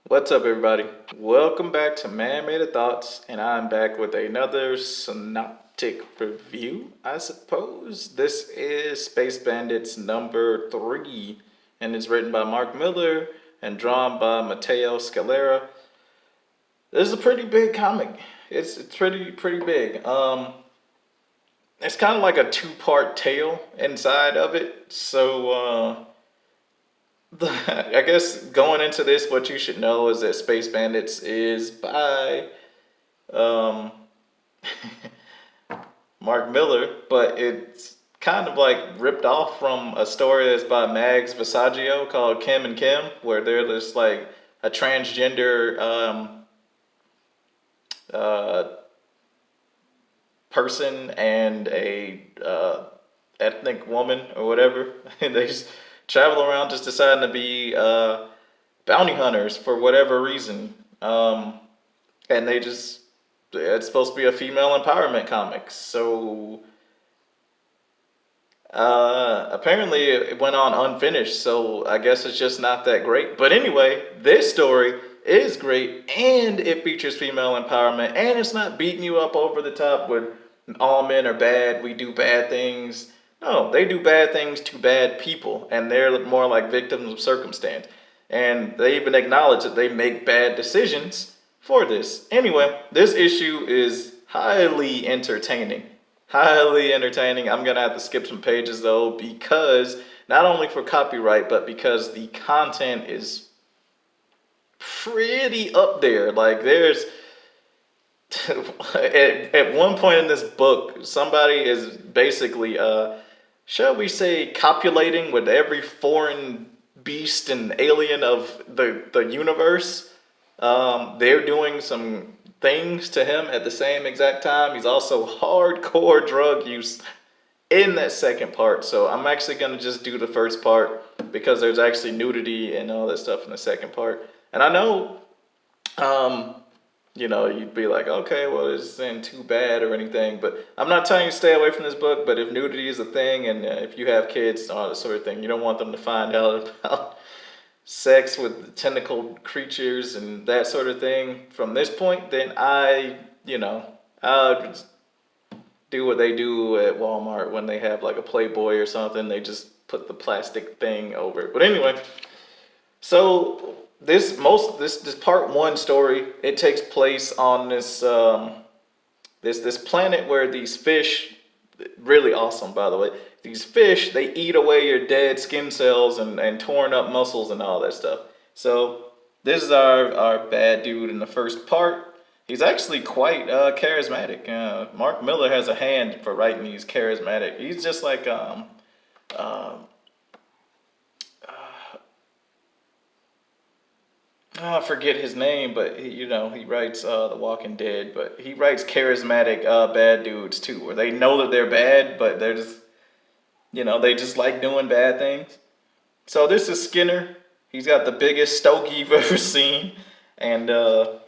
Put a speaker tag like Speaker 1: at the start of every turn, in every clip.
Speaker 1: What's up, everybody? Welcome back to Man-Made Thoughts, and I'm back with another synoptic review, I suppose. This is Space Bandits number 3, and it's written by Mark Millar and drawn by Mateo Scalera. This is a pretty big comic. It's pretty big. It's kind of like a two-part tale inside of it. I guess going into this, what you should know is that Space Bandits is by um, Mark Millar, but it's kind of like ripped off from a story that's by Mags Visaggio called Kim and Kim, where they're just like a transgender uh, person and a ethnic woman or whatever, and they just travel around just deciding to be bounty hunters for whatever reason. And they just it's supposed to be a female empowerment comic. So apparently it went on unfinished, so I guess it's just not that great. But anyway, this story is great and it features female empowerment and it's not beating you up over the top with all men are bad, we do bad things. No, they do bad things to bad people and they're more like victims of circumstance. And they even acknowledge that they make bad decisions for this. Anyway, this issue is highly entertaining. Highly entertaining. I'm gonna have to skip some pages though because not only for copyright, but because the content is pretty up there. Like there's at one point in this book, somebody is basically shall we say copulating with every foreign beast and alien of the universe. They're doing some things to him at the same exact time. He's also hardcore drug use in that second part. So I'm actually gonna just do the first part because there's actually nudity and all that stuff in the second part. And I know, um, you'd be like, okay, well, this isn't too bad or anything. But I'm not telling you to stay away from this book. But if nudity is a thing, and if you have kids, all that sort of thing, you don't want them to find out about sex with tentacled creatures and that sort of thing from this point, then I'll just do what they do at Walmart when they have like a Playboy or something. They just put the plastic thing over it. But anyway, so this part one story, it takes place on this planet where these fish, really awesome by the way, these fish, they eat away your dead skin cells and torn up muscles and all that stuff. So this is our bad dude in the first part. He's actually quite charismatic. Mark Millar has a hand for writing these charismatic. He's just like um I forget his name, but he writes The Walking Dead, but he writes charismatic bad dudes too, where they know that they're bad, but they're just they just like doing bad things. So this is Skinner. He's got the biggest stogie you've ever seen, and the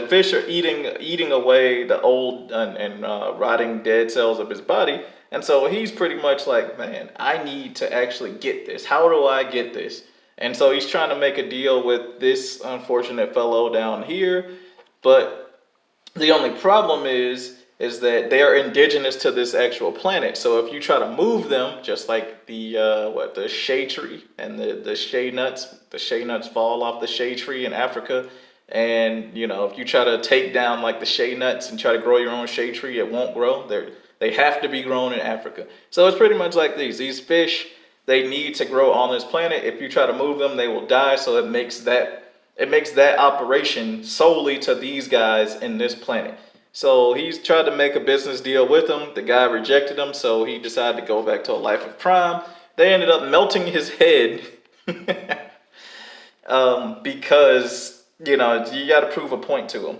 Speaker 1: fish are eating away the old and rotting dead cells of his body, and so he's pretty much like, man, I need to actually get this. How do I get this? And so he's trying to make a deal with this unfortunate fellow down here, but the only problem is that they are indigenous to this actual planet. So if you try to move them, just like the shade tree and the shade nuts fall off the shade tree in Africa. And if you try to take down like the shade nuts and try to grow your own shade tree, it won't grow. They have to be grown in Africa. So it's pretty much like these fish. They need to grow on this planet. If you try to move them, they will die. So it makes that operation solely to these guys in this planet. So he's tried to make a business deal with him. The guy rejected him, so he decided to go back to a life of crime. They ended up melting his head because you got to prove a point to him.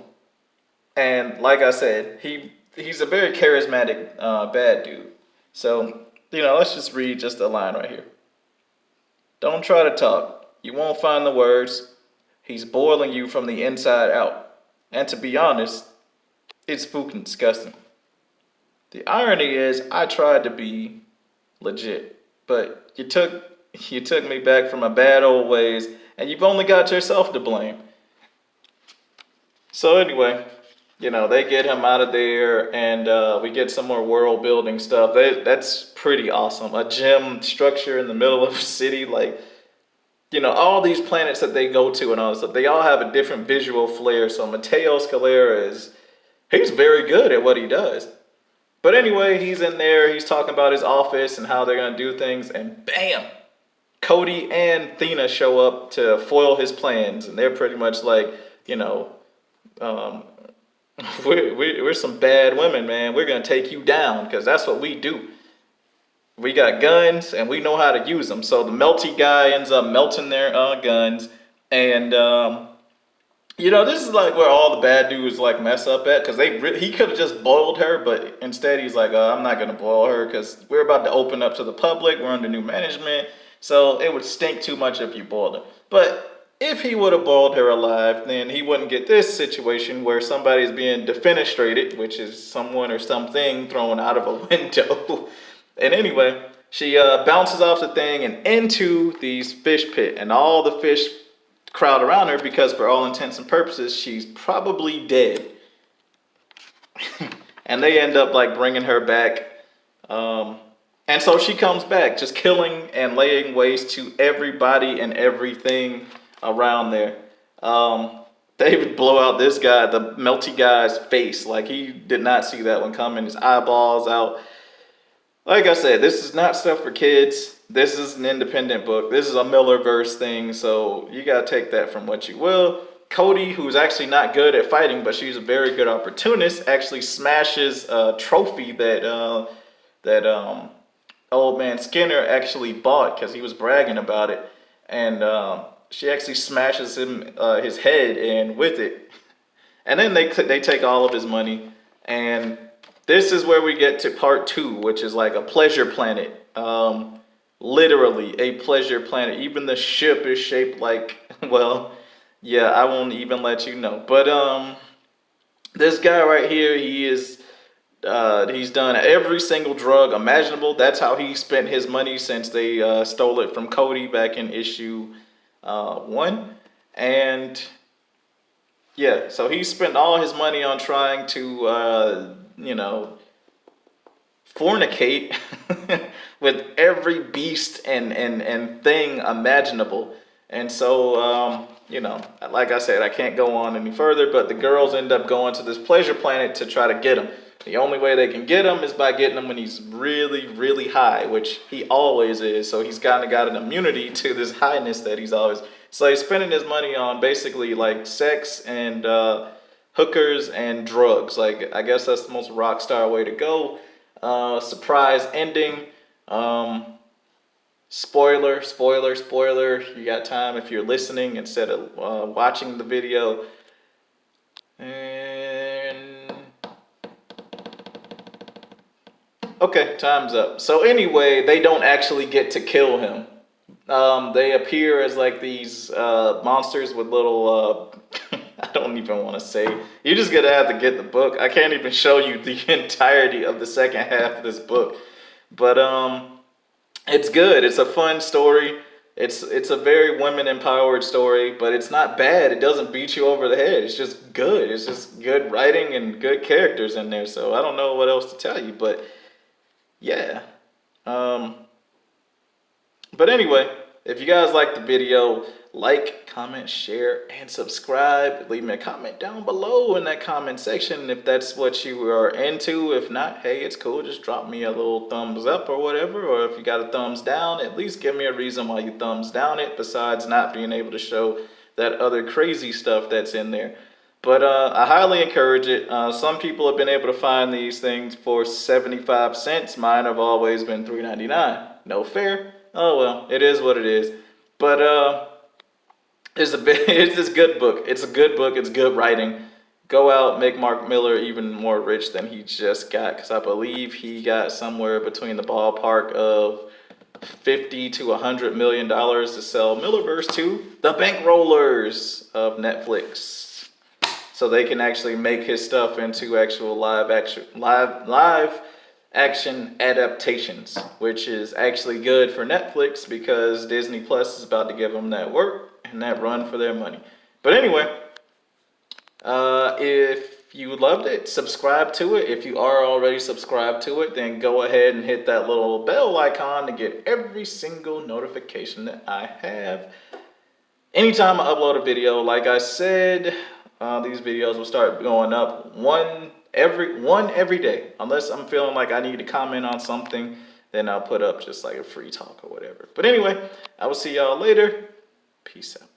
Speaker 1: And like I said, he's a very charismatic bad dude. So let's just read just a line right here. Don't try to talk. You won't find the words. He's boiling you from the inside out. And to be honest, it's fucking disgusting. The irony is, I tried to be legit, but you took me back from my bad old ways, and you've only got yourself to blame. So anyway, they get him out of there, and we get some more world building stuff. That's pretty awesome. A gym structure in the middle of a city, like, all these planets that they go to and all this stuff, they all have a different visual flair. So Mateo Scalera he's very good at what he does. But anyway, he's in there, he's talking about his office and how they're going to do things, and bam! Cody and Thena show up to foil his plans, and they're pretty much like, um, we're some bad women, man. We're going to take you down, because that's what we do. We got guns, and we know how to use them. So the melty guy ends up melting their guns, and this is like where all the bad dudes like mess up at, because he could have just boiled her, but instead he's like, I'm not gonna boil her because we're about to open up to the public. We're under new management, so it would stink too much if you boiled her. But if he would have boiled her alive, then he wouldn't get this situation where somebody's being defenestrated, which is someone or something thrown out of a window. And anyway, she bounces off the thing and into these fish pit, and all the fish crowd around her because for all intents and purposes, she's probably dead. And they end up like bringing her back. And so she comes back, just killing and laying waste to everybody and everything around there. They would blow out this guy, the melty guy's face. Like, he did not see that one coming. His eyeballs out. Like I said, this is not stuff for kids. This is an independent book. This is a Millarverse thing, so you gotta take that from what you will. Cody, who's actually not good at fighting, but she's a very good opportunist, actually smashes a trophy that old man Skinner actually bought because he was bragging about it, and she actually smashes him his head in with it, and then they take all of his money, and this is where we get to part 2, which is like a pleasure planet. Literally a pleasure planet. Even the ship is shaped like, well, yeah, I won't even let you know. But this guy right here, he's done every single drug imaginable. That's how he spent his money since they stole it from Cody back in issue 1. And yeah, so he spent all his money on trying to fornicate with every beast and thing imaginable. And so, like I said, I can't go on any further, but the girls end up going to this pleasure planet to try to get him. The only way they can get him is by getting him when he's really, really high, which he always is. So he's kind of got an immunity to this highness that he's always. So he's spending his money on basically like sex and hookers and drugs. Like, I guess that's the most rock star way to go. Surprise ending. Spoiler. You got time if you're listening instead of watching the video. And okay, time's up. So anyway, they don't actually get to kill him. They appear as like these monsters with little I don't even want to say. You're just gonna have to get the book. I can't even show you the entirety of the second half of this book, but it's good. It's a fun story. It's a very women empowered story, but it's not bad. It doesn't beat you over the head. It's just good. It's just good writing and good characters in there. So I don't know what else to tell you, but yeah. But anyway, if you guys like the video, like, comment, share, and subscribe. Leave me a comment down below in that comment section if that's what you are into. If not, hey, it's cool. Just drop me a little thumbs up or whatever. Or if you got a thumbs down, at least give me a reason why you thumbs down it, besides not being able to show that other crazy stuff that's in there. But I highly encourage it. Some people have been able to find these things for 75 cents. Mine have always been $3.99. No fair. Oh well, it is what it is. But it's a good book. It's a good book. It's good writing. Go out, make Mark Millar even more rich than he just got, because I believe he got somewhere between the ballpark of $50 to $100 million to sell Millarverse to the bankrollers of Netflix, so they can actually make his stuff into actual live action adaptations, which is actually good for Netflix because Disney Plus is about to give them that work, and that run for their money. But anyway, if you loved it, subscribe to it. If you are already subscribed to it, then go ahead and hit that little bell icon to get every single notification that I have. Anytime I upload a video, like I said, these videos will start going up one every day. Unless I'm feeling like I need to comment on something, then I'll put up just like a free talk or whatever. But anyway, I will see y'all later. Peace out.